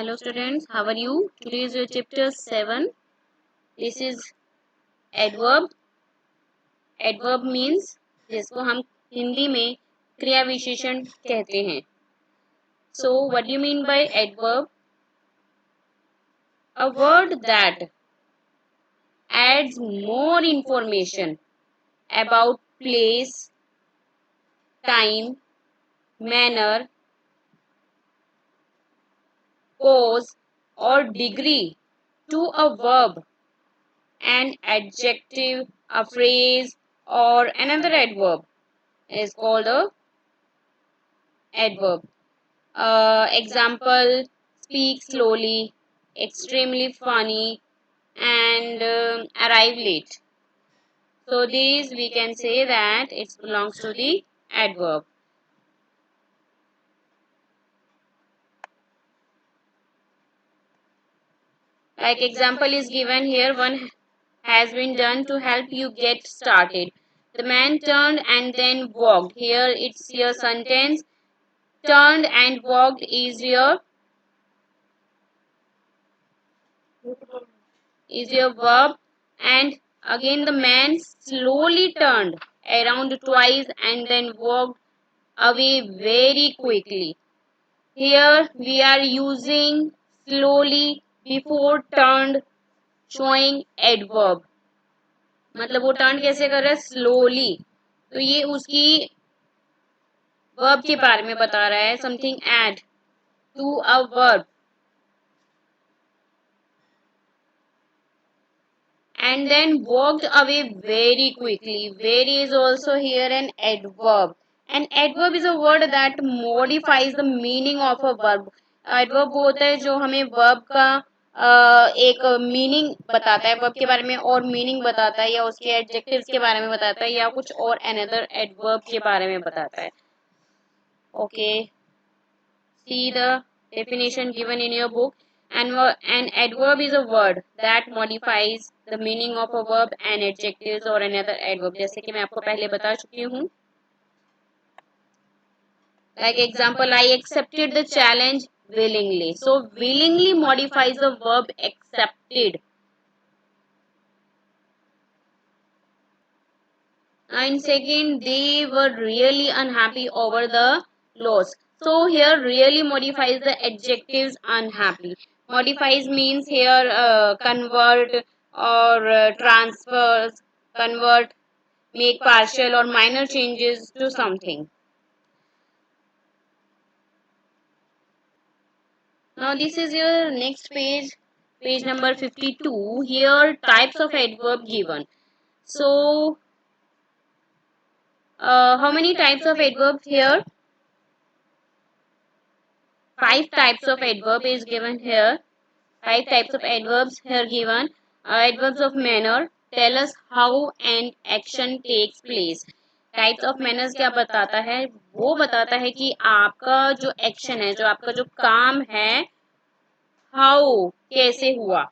Hello students, how are you? Today is your chapter 7. This is adverb. Adverb means जिसको हम हिंदी में क्रिया विशेषण कहते हैं. So what do you mean by adverb? A word that adds more information about place, time, manner, cause or degree to a verb, an adjective, a phrase or another adverb is called a adverb. Example: speak slowly, extremely funny, and arrive late. So these we can say that it belongs to the adverb. Like example is given here, one has been done to help you get started. The man turned and then walked. Here it's your sentence. Turned and walked is your verb, and again the man slowly turned around twice and then walked away very quickly. Here we are using slowly before turned, showing adverb. मतलब वो turn कैसे कर रहा है? Slowly. तो ये उसकी verb के बारे में बता रहा है. Something add to a verb. And then walked away very quickly. Very is also here an adverb. An adverb is a word that modifies the meaning of a verb. Adverb वो होता है जो हमें verb का एक meaning बताता है, verb के बारे में और मीनिंग बताता है, या उसके एडजेक्टिव्स के बारे में बताता है, या कुछ और अनदर एडवर्ब के बारे में बताता है. Okay, see the definition given in your book. An adverb is a word that modifies the meaning of a verb and adjectives or another adverb. जैसे कि मैं आपको पहले बता चुकी हूँ. Like example, I accepted the challenge willingly. So willingly modifies the verb accepted. And second, they were really unhappy over the loss. So here really modifies the adjectives unhappy. Modifies means here convert or transfers, convert, make partial or minor changes to something. Now this is your next page, page number 52. Here types of adverb given. So how many types of adverbs here? 5 types of adverb is given here. 5 types of adverbs here given. Adverbs of manner tell us how an action takes place. Types of manners क्या बताता है? वो बताता है कि आपका जो action है, जो आपका जो काम है, how कैसे हुआ.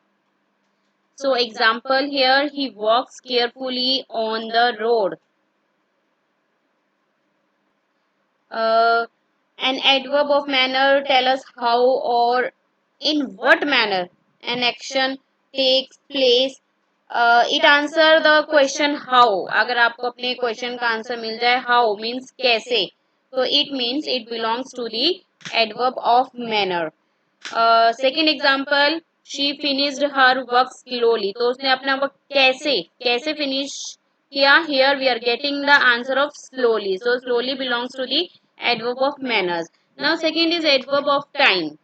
So example here, he walks carefully on the road. An adverb of manner tell us how or in what manner an action takes place. It answer the question how. अगर आपको अपने question का answer मिल जाए, how means कैसे, तो it means it belongs to the adverb of manner. Second example, she finished her work slowly. तो उसने अपना वर्क कैसे finish किया. Here we are getting the answer of slowly. So slowly belongs to the adverb of manners. Now second is adverb of time.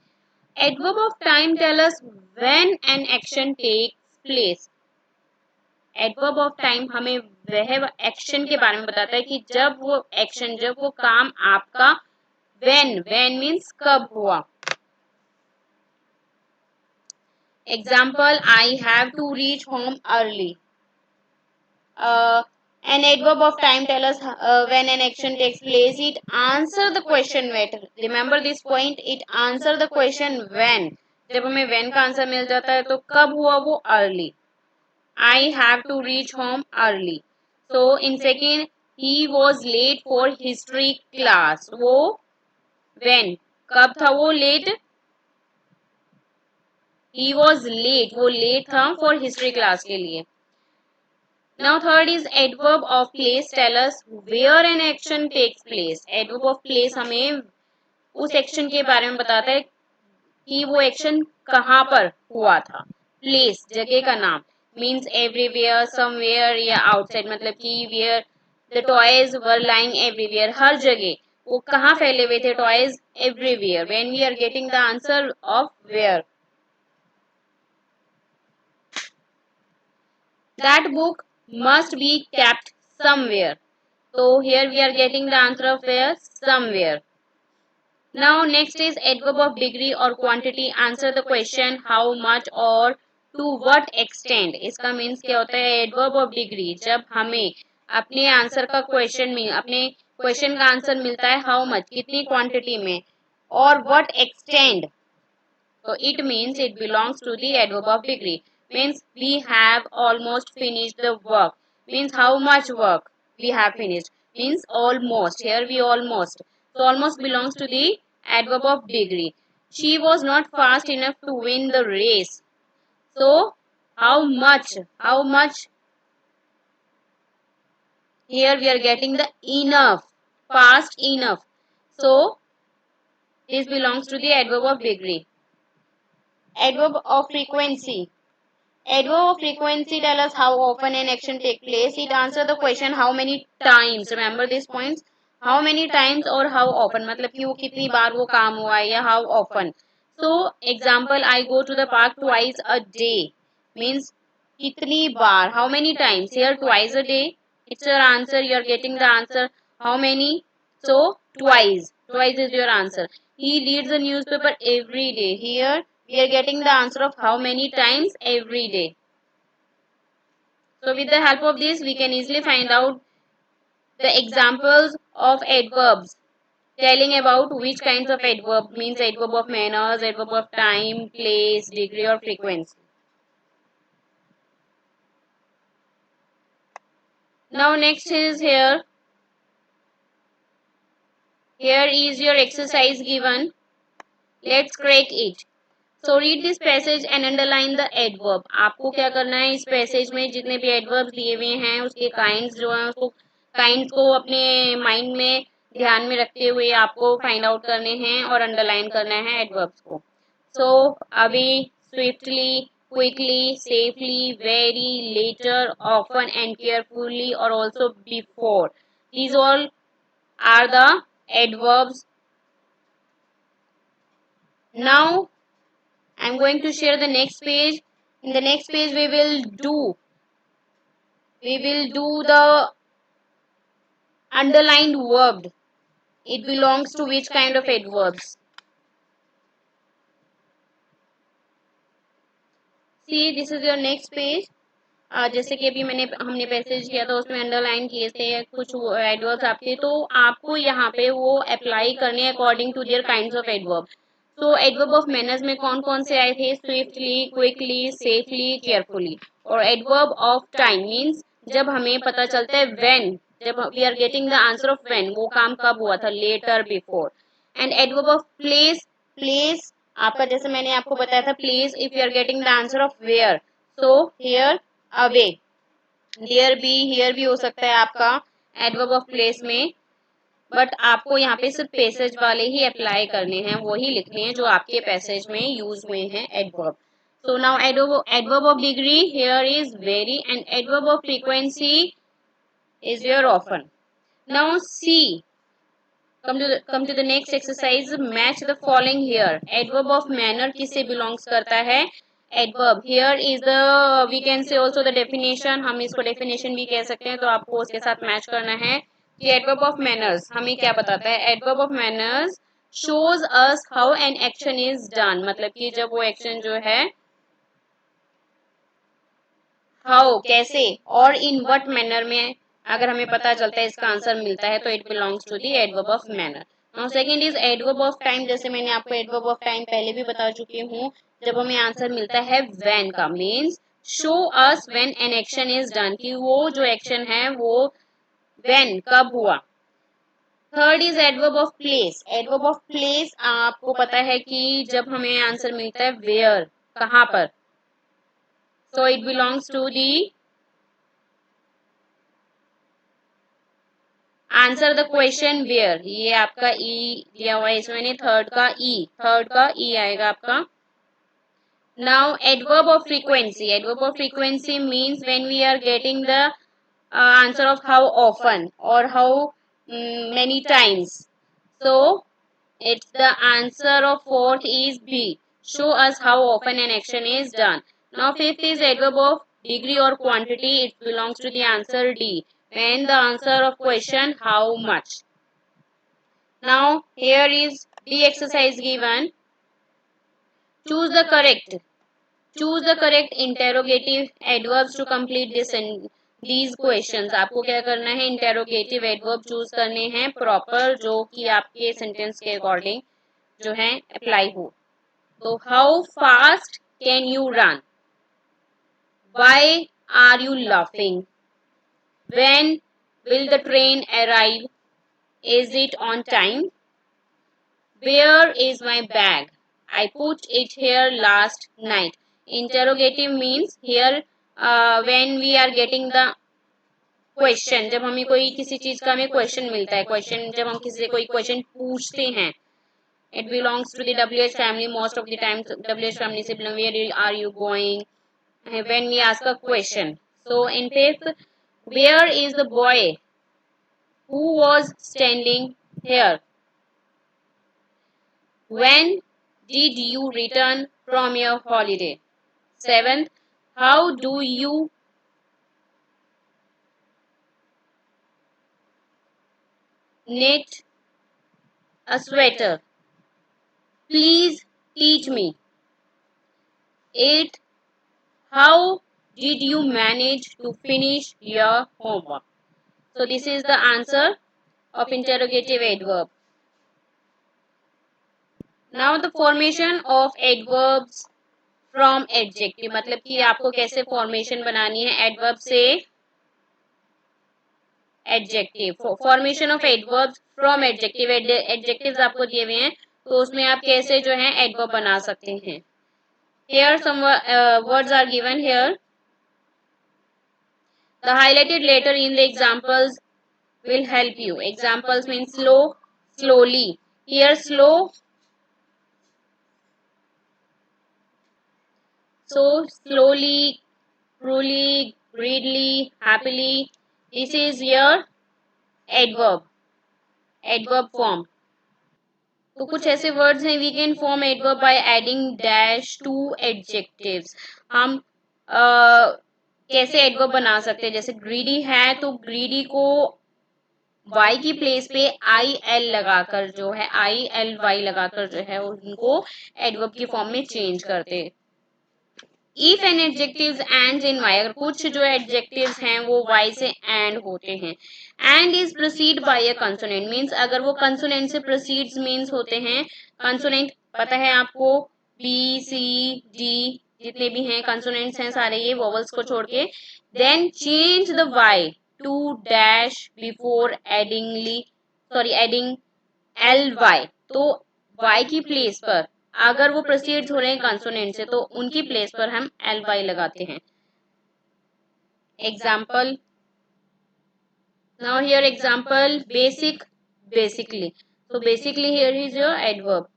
Adverb of time tell us when an action takes place. Adverb of time हमें वह action के बारे में बताता है कि जब वो एक्शन, जब वो काम आपका when means कब हुआ. Example, I have to reach home early. An adverb of time tell us when an action takes place. It answer the question when. Remember this point. It answer the question when. जब हमें when का answer मिल जाता है तो कब हुआ वो early. I have to reach home early. So in second, he was late for history class. वो when कब था वो late? ही वॉज लेट, वो लेट था फॉर हिस्ट्री क्लास के लिए. Now third is adverb of place tell us where an action takes place. Adverb of place हमें उस एक्शन के बारे में बताता है कि वो एक्शन कहाँ पर हुआ था. प्लेस जगह का नाम, मीन्स एवरीवेयर, समवेयर या आउटसाइड, मतलब कि where the toys were lying everywhere, हर जगह वो कहाँ फैले हुए थे toys. Everywhere. When we are getting the answer of where. That book must be kept somewhere. So here we are getting the answer of where, somewhere. Now next is adverb of degree or quantity. Answer the question how much or to what extent. इसका means क्या होता है adverb of degree. जब हमें अपने answer का question में अपने क्वेश्चन का आंसर मिलता है how much, कितनी क्वांटिटी में, और what extent, so it means it belongs to the adverb of degree. Means we have almost finished the work. Means how much work we have finished. Means almost. Here we almost. So almost belongs to the adverb of degree. She was not fast enough to win the race. So how much? How much? Here we are getting the enough. Fast enough. So this belongs to the adverb of degree. Adverb of frequency. Adverb of frequency tell us how often an action take place. It answer the question how many times. Remember these points. How many times और how often, मतलब कि वो कितनी बार वो काम हुआ है या how often. So example, I go to the park twice a day means कितनी बार, how many times. Here twice a day. It's your answer. You are getting the answer. How many? So twice. Twice is your answer. He reads the newspaper every day. Here we are getting the answer of how many times every day. So with the help of this we can easily find out the examples of adverbs telling about which kinds of adverb, means adverb of manners, adverb of time, place, degree or frequency. Now next is here. Here is your exercise given. Let's crack it. So read this passage and underline the adverb. आपको क्या करना है, इस passage में जितने भी adverbs दिए हुए हैं उसके काइंड्स जो हैं उसको काइंड्स को अपने माइंड में ध्यान में रखते हुए आपको फाइंड आउट करने हैं और अंडरलाइन करना है एडवर्ब्स को. सो अभी, swiftly, quickly, safely, very, later, often and carefully और also before. These all are the adverbs. Now I'm going to share the next page. In the next page we will do the underlined verb. It belongs to which kind of adverbs? See, this is your next page. जैसे कि अभी हमने passage किया था उसमें underline किए थे कुछ एडवर्ब्स आपके, तो आपको यहाँ पे वो अप्लाई करने according to their kinds of adverb. तो एडवर्ब ऑफ मैनर्स में कौन कौन से आए थे? Swiftly, quickly, safely, carefully. और एडवर्ब ऑफ टाइम मीन्स जब हमें पता चलता है व्हेन, जब we are getting the answer of when, वो काम कब हुआ था, later, before. And adverb of place. Place आपका जैसे मैंने आपको बताया था, place if you are getting the answer of where, so here away. Here भी हो सकता है आपका एडवर्ब ऑफ प्लेस में, बट आपको यहाँ पे सिर्फ पैसेज वाले ही अप्लाई करने हैं, वही लिखने हैं जो आपके पैसेज में यूज हुए हैं adverb. So now adverb of degree here is very and adverb of frequency is your often. Now see, come to the next exercise. Match the following here. Adverb of manner किससे belongs करता है? Adverb. Here is the, we can say also the definition. हम इसको definition भी कह सकते हैं, तो आपको उसके साथ मैच करना है कि adverb of manners हमें क्या बताता है. Adverb of manners shows us how an action is done. मतलब कि जब वो action जो है how कैसे और in what manner में अगर हमें पता चलता है, इसका आंसर मिलता है, तो it belongs to the adverb of manner. Now second is adverb of time. जैसे मैंने आपको एडवर्ब ऑफ टाइम पहले भी बता चुकी हूँ. जब हमें आंसर मिलता है व्हेन का, means show us when an action is done, कि वो जो एक्शन है वो व्हेन कब हुआ. Third is adverb of place. Adverb of place आपको पता है कि जब हमें आंसर मिलता है वेयर, कहाँ पर, so it belongs to the answer the question where, ये आपका ई दिया हुआ है इसमें, नहीं थर्ड का ई आएगा आपका। Now adverb of frequency, adverb of frequency means when we are getting the answer of how often और how many times, so it's the answer of fourth is B, show us how often an action is done. Now fifth is adverb of degree or quantity, it belongs to the answer D, when the answer of question how much. Now here is the exercise given, choose the correct interrogative adverbs to complete this these questions. आपको क्या करना है, interrogative adverb choose करने हैं proper, जो कि आपके sentence के अकॉर्डिंग जो है अप्लाई हो। तो how fast can you run, why are you laughing, when will the train arrive, is it on time, where is my bag, I put it here last night. Interrogative means here when we are getting the question, जब हमें कोई किसी चीज का हमें question मिलता है, question जब हम किसी से कोई क्वेश्चन पूछते हैं, it belongs to the WH family, most of the time WH family से belong, where are you going, when we ask a question. So in fifth, where is the boy who was standing here, when did you return from your holiday. Seventh, how do you knit a sweater, please teach me. Eighth, how did you manage to finish your homework. So this is the answer of interrogative adverb. Now the formation of adverbs from adjective, मतलब कि आपको कैसे formation बनानी है adverb से adjective. Formation of adverbs from adjective, adjectives आपको दिए हुए हैं तो उसमें आप कैसे जो है एडवर्ब बना सकते हैं। Here some words are given here. The highlighted letter in the examples will help you. Examples mean slow, slowly. Here slow, so slowly, truly, greedily, happily. This is your adverb form. तो कुछ ऐसे words हैं, we can form adverb by adding dash to adjectives. हम कैसे adverb बना सकते हैं, जैसे ग्रीडी है तो ग्रीडी को वाई की प्लेस पे आई एल लगाकर जो है आई एल वाई लगाकर जो है उनको एडवर्ब की फॉर्म में चेंज करते। If an adjectives ends in Y, अगर कुछ जो एडजेक्टिव्स हैं वो वाई से एंड होते हैं, and is proceed bye a consonant means अगर वो कंसोनेंट से प्रोसीड्स मींस होते हैं, कंसोनेंट पता है आपको बी सी डी जितने भी हैं कंसोनेंट्स हैं सारे ये वोवल्स को छोड़ के, then change the Y to dash before adding L Y, तो वाई की प्लेस पर अगर वो प्रोसीड हो रहे हैं कंसोनेंट से तो उनकी प्लेस पर हम एल वाई लगाते हैं। Example, now here example basic, basically, so basically here is your adverb.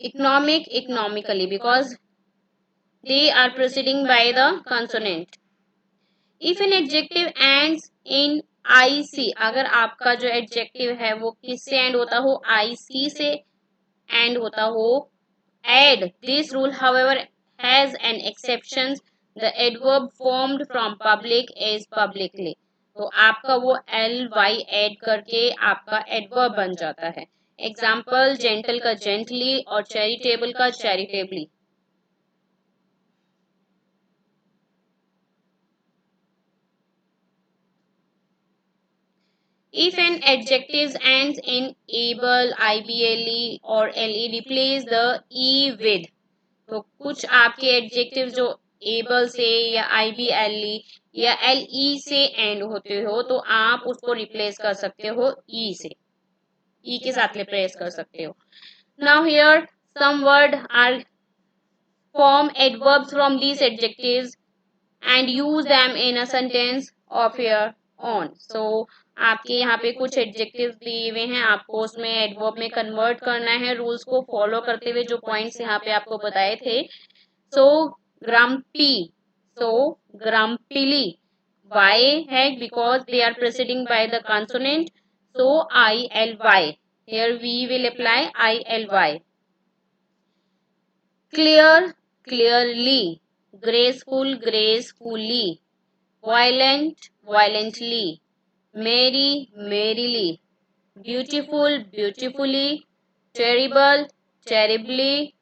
Economic, economically, because they are proceeding by the consonant. If an adjective ends in IC, अगर आपका जो adjective है वो किससे end होता हो, IC से end होता हो, add this rule however has an exception, the adverb formed from public is publicly, तो आपका वो ly ऐड करके आपका एडवर्ब बन जाता है। एग्जाम्पल, जेंटल का जेंटली और चैरिटेबल का चैरिटेबली। If an adjective ends in able, ible or le, replace the e with, तो कुछ आपके एडजेक्टिव जो एबल से या IBLE या LE से एंड होते हो तो आप उसको रिप्लेस कर सकते हो ई से, ई के साथ रिप्लेस कर सकते हो। Now here some word are form adverbs from these adjectives and use them in a sentence of your own. So आपके यहाँ पे कुछ एडजेक्टिव्स दिए हुए हैं, आपको उसमें एडवर्ब में कन्वर्ट करना है रूल्स को फॉलो करते हुए, जो पॉइंट्स यहाँ पे आपको बताए थे. So grumpy, so grumpily, Y है because they are presiding by the consonant, so ILY. Here we will apply ILY. Clear, clearly, graceful, gracefully, violent, violently, merry, merrily, beautiful, beautifully, terrible, terribly,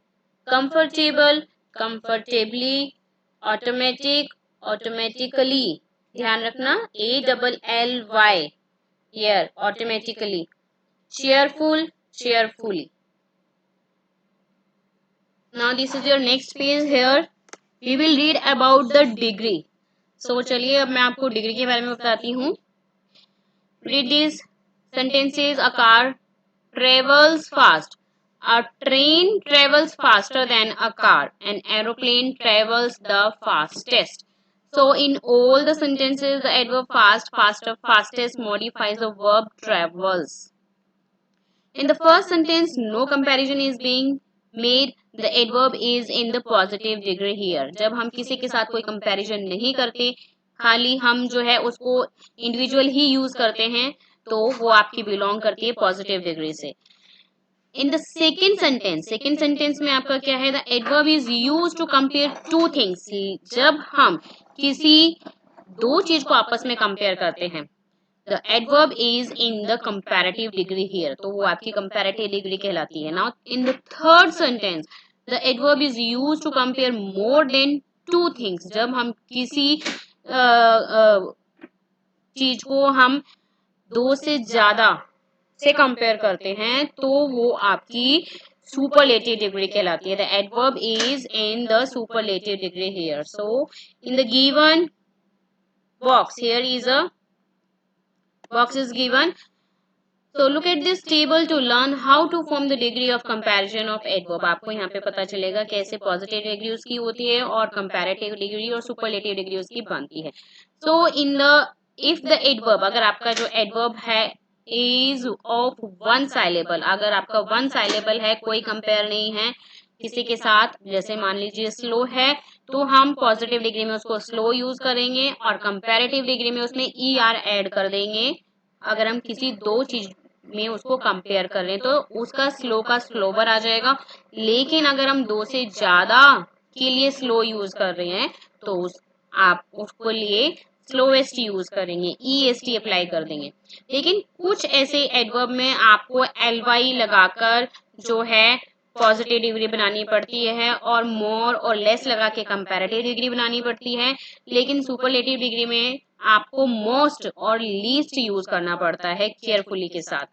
comfortable, comfortably, automatic, automatically. ध्यान रखना ALLY, here automatically. Cheerful, cheerfully. Now this is your next page. Here we will read about the degree. So चलिए अब मैं आपको degree के बारे में बताती हूँ. Read these sentences. A car travels fast. A train travels faster than a car. An aeroplane travels the fastest. So in all the sentences, the adverb fast, faster, fastest modifies the verb travels. In the first sentence, no comparison is being made. The adverb is in the positive degree here. जब हम किसी के साथ कोई comparison नहीं करते, खाली हम जो है उसको individual ही use करते हैं, तो वो आपकी belong करती है positive degree से. In the second sentence में आपका क्या है? The adverb is used to compare two things. जब हम किसी दो चीज को आपस में compare करते हैं, the adverb is in the comparative degree here. तो वो आपकी comparative degree कहलाती है. Now in the third sentence, the adverb is used to compare more than two things. जब हम किसी चीज को हम दो से ज्यादा से कंपेयर करते हैं, तो वो आपकी superlative degree कहलाती है. The adverb is in the superlative degree here. So in the given box, here is a box is given. So look at this table to learn how to form the degree of comparison of adverb. आपको यहाँ पे पता चलेगा कैसे positive degree उसकी होती है और comparative degree और superlative degree उसकी बनती है. So in the if the adverb, अगर आपका जो adverb है is of one syllable, अगर आपका one syllable है, कोई compare नहीं है किसी के साथ, जैसे मान लीजिए slow है, तो हम positive degree में उसको slow use करेंगे और comparative degree में उसमें ER ऐड कर देंगे. अगर हम किसी दो चीज में उसको कंपेयर कर रहे हैं तो उसका स्लो का स्लोवर आ जाएगा. लेकिन अगर हम दो से ज्यादा के लिए स्लो यूज कर रहे हैं तो आप उसको लिए स्लोएस्ट यूज करेंगे, EST अप्लाई कर देंगे. लेकिन कुछ ऐसे एडवर्ब में आपको LY लगाकर जो है पॉजिटिव डिग्री बनानी पड़ती है और मोर और लेस लगा के कंपैरेटिव डिग्री बनानी पड़ती है. लेकिन सुपरलेटिव डिग्री में आपको मोस्ट और लीस्ट यूज करना पड़ता है केयरफुली के साथ.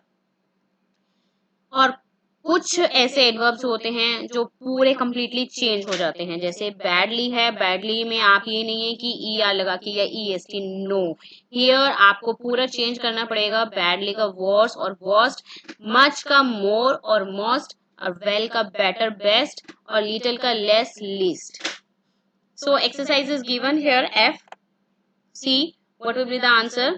और कुछ ऐसे एडवर्ब्स होते हैं जो पूरे कंप्लीटली चेंज हो जाते हैं, जैसे बैडली है. बैडली में आप ये नहीं है कि ER लगा के या EST, नो, हियर आपको पूरा चेंज करना पड़ेगा. बैडली का वर्स और वर्स्ट, मच का मोर और मोस्ट, और वेल का बेटर बेस्ट, और लिटिल का less least. So exercise is given here. F, C, what will be the answer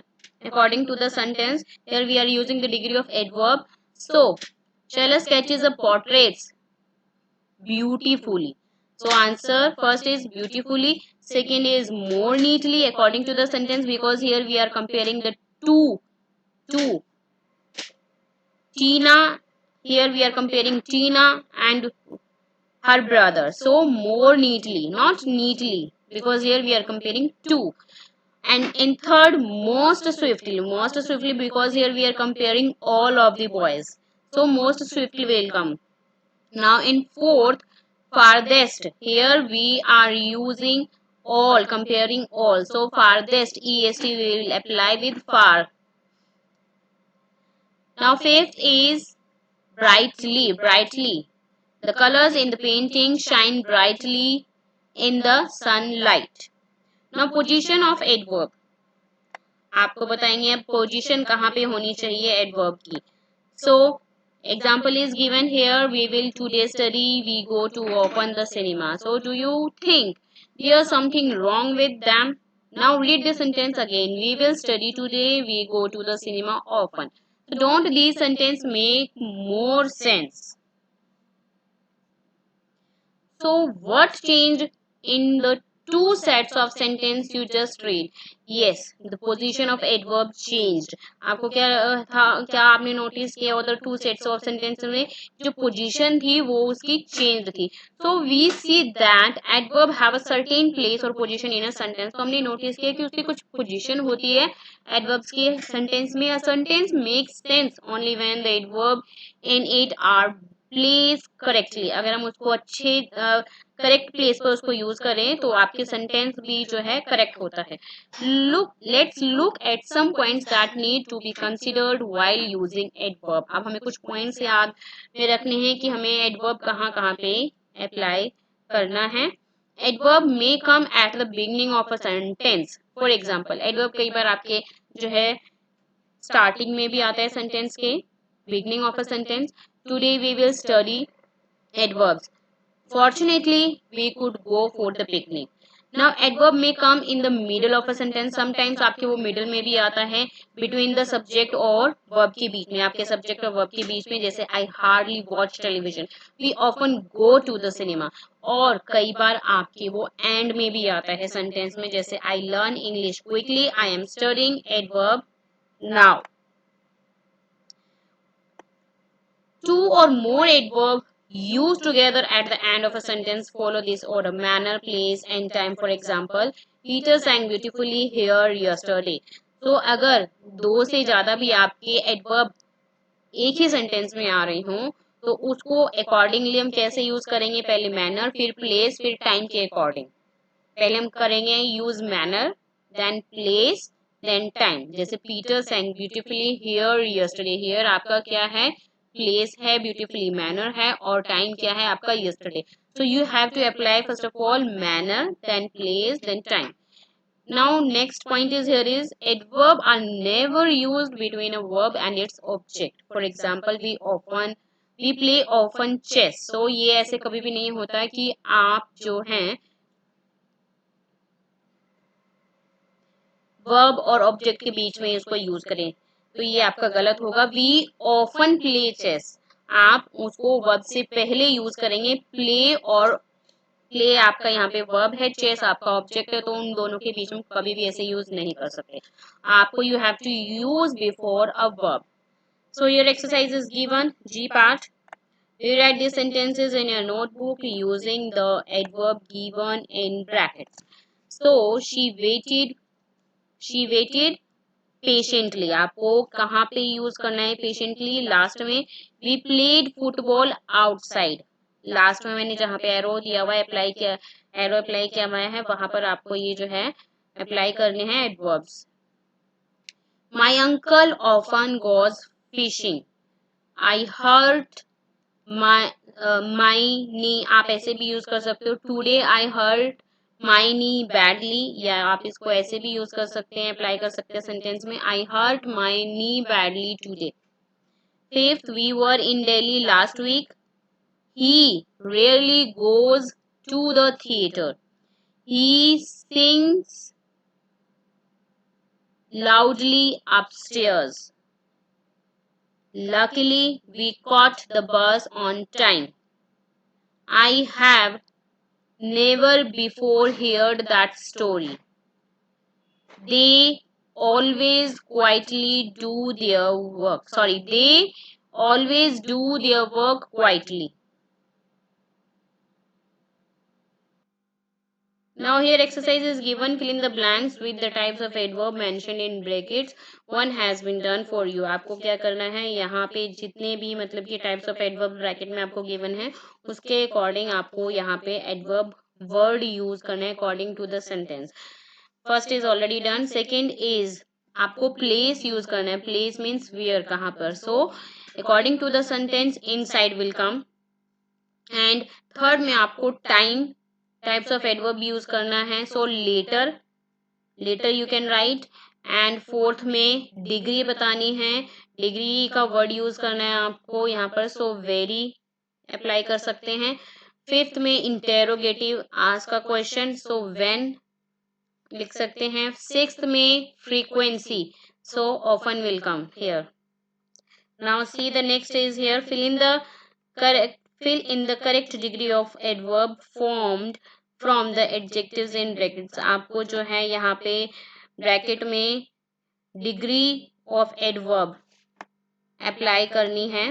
according to the sentence? Here we are using the degree of adverb. So Shailesh sketches the portraits beautifully. So answer first is beautifully, second is more neatly according to the sentence, because here we are comparing the two. Tina, here we are comparing Tina and her brother. So more neatly, not neatly, because here we are comparing two. And in third, most swiftly, because here we are comparing all of the boys. So most swiftly will come. Now in fourth, farthest, here we are using all, comparing all. So farthest, EST we will apply with far. Now fifth is brightly. The colors in the painting shine brightly in the sunlight. Now position of adverb. आपको बताएंगे अब position कहाँ पे होनी चाहिए adverb की. सो Example is given here. We will today study. We go to open the cinema. So do you think there's something wrong with them? Now read the sentence again. We will study today. We go to the cinema often. So don't these sentences make more sense? So what changed in the two sets of sentence you just read? Yes, the position of adverb changed. आपको क्या था, क्या आपने notice किया उधर two sets of sentence में जो position थी वो उसकी चेंज थी. So we see that adverb have a certain place और पोजीशन इन अ सेंटेंस. तो हमने नोटिस किया कि उसकी कुछ पोजीशन होती है एडवर्ब्स की सेंटेंस में. A sentence makes sense only when the adverb in it are place correctly. अगर हम उसको अच्छे करेक्ट प्लेस पर उसको यूज करें तो आपके सेंटेंस भी जो है करेक्ट होता है. Let's look at some points that need to be considered while using adverb. अब हमें कुछ पॉइंट्स याद में रखने हैं कि हमें एडवर्ब कहाँ कहाँ पे अप्लाई करना है. Adverb may come at the beginning of a sentence. For example adverb कई बार आपके जो है स्टार्टिंग में भी आता है सेंटेंस के, beginning of a sentence. Today we will study adverbs. Fortunately, we could go for the picnic. Now, adverb may come in the middle of a sentence. Sometimes आपके वो middle में भी आता है between the subject और verb के बीच में. आपके subject और verb के बीच में, जैसे I hardly watch television. We often go to the cinema. और कई बार आपके वो and में भी आता है sentence में, जैसे I learn English quickly. I am studying adverb now. Two or more adverbs used together at the end of a sentence follow this order: manner, place and time. For example, Peter sang beautifully here yesterday. तो अगर दो से ज्यादा भी आपके adverb एक ही sentence में आ रही हों तो उसको अकॉर्डिंगली हम कैसे यूज करेंगे? पहले मैनर, फिर प्लेस, फिर टाइम के अकॉर्डिंग. पहले हम करेंगे use manner, then place, then time. जैसे Peter sang beautifully here yesterday. Here आपका क्या है? प्लेस है, ब्यूटीफुली मैनर है और टाइम क्या है आपका? Yesterday. So you have to apply first of all manner, then place, then time. Now next point is here is adverb are never used between a verb and its object. For example, we play often chess. So ये ऐसे कभी भी नहीं होता कि आप जो हैं वर्ब और ऑब्जेक्ट के बीच में इसको यूज करें, तो ये आपका गलत होगा. We often play chess. आप उसको वर्ब से पहले यूज करेंगे. प्ले और प्ले आपका यहाँ पे वर्ब है, चेस आपका ऑब्जेक्ट है, तो उन दोनों के बीच में कभी भी ऐसे यूज नहीं कर सकते. आपको you have to use before a verb. So your exercise is given. G part. Rewrite these sentences in your notebook using the adverb given in brackets. So she waited patiently. आपको कहाँ पे use करना है patiently? Last में. We played football outside. Last में मैंने जहाँ पे एरो दिया हुआ है, अप्लाई किया, एरो अप्लाई किया हुआ है, वहां पर आपको ये जो है अप्लाई करने हैं adverbs. My uncle often goes fishing. I hurt my knee. आप ऐसे भी यूज कर सकते हो. Today I hurt my knee badly. या आप इसको ऐसे भी यूज कर सकते हैं, अप्लाई कर सकते हैं सेंटेंस में. I hurt my knee badly today. Fifth, we were in Delhi last week. He rarely goes to the theatre. He sings loudly upstairs. Luckily, we caught the bus on time. I have never before heard that story. They always quietly do their work. They always do their work quietly. Now here exercise is given. Fill in the blanks with the types of adverb mentioned in brackets. One has been done for you. आपको क्या करना है? यहाँ पे जितने भी मतलब कि types of adverb ब्रैकेट में आपको given है उसके अकॉर्डिंग आपको यहाँ पे adverb word यूज करना है according to the sentence. First is already done. Second is आपको प्लेस यूज करना है. प्लेस मीन्स वेयर, कहाँ पर. So according to the sentence inside will come. And third में आपको time, types of adverb use करना है. So later you can write. And fourth में डिग्री बतानी है. डिग्री का वर्ड यूज करना है आपको यहाँ पर, सो वेरी अप्लाई कर सकते हैं। फिफ्थ में इंटेरोगेटिव आज का क्वेश्चन, सो व्हेन लिख सकते हैं। सिक्स्थ में frequency, so often will come here. Now see the next is here, fill in the correct degree of adverb formed from the adjectives in brackets। आपको जो है यहाँ पे ब्रैकेट में डिग्री ऑफ एडवर्ब अप्लाई करनी है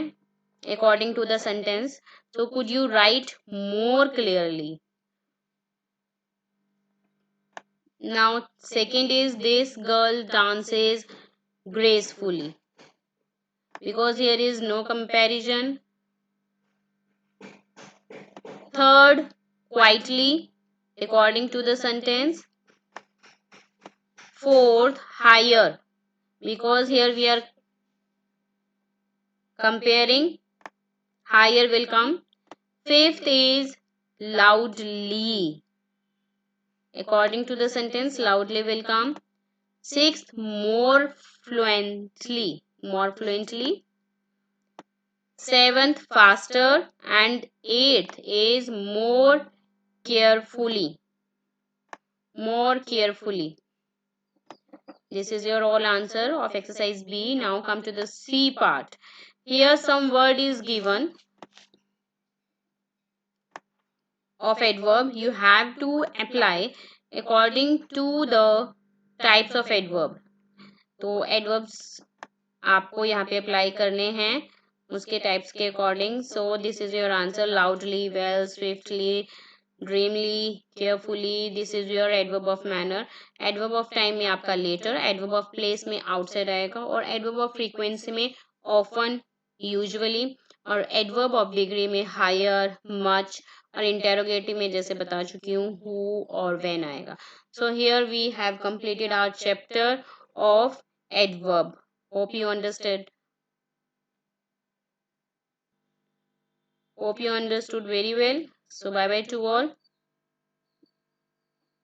according to the sentence, so could you write more clearly? Now second is, this girl dances gracefully, because here is no comparison. Third, quietly according to the sentence. Fourth, higher, because here we are comparing, higher will come. Fifth is loudly, according to the sentence loudly will come. Sixth, more fluently, more fluently. Seventh, faster. And eighth is more carefully, more carefully. This is your all answer of exercise B. Now come to the C part. Here some word is given of adverb. You have to apply according to the types of adverb. तो adverbs आपको यहाँ पे apply करने हैं उसके types के according. So this is your answer, loudly, well, swiftly, dreamily, carefully. This is your adverb of manner. Adverb of time में आपका लेटर, एडवर्ब ऑफ प्लेस में आउटसाइड आएगा, और एडवर्ब ऑफ फ्रीक्वेंसी में ऑफन, यूजुअली, और adverb of degree में higher, much, और interrogative में जैसे बता चुकी हूँ हु और व्हेन आएगा। So here we have completed our chapter of adverb. Hope you understood. Hope you understood very well. So bye bye to all.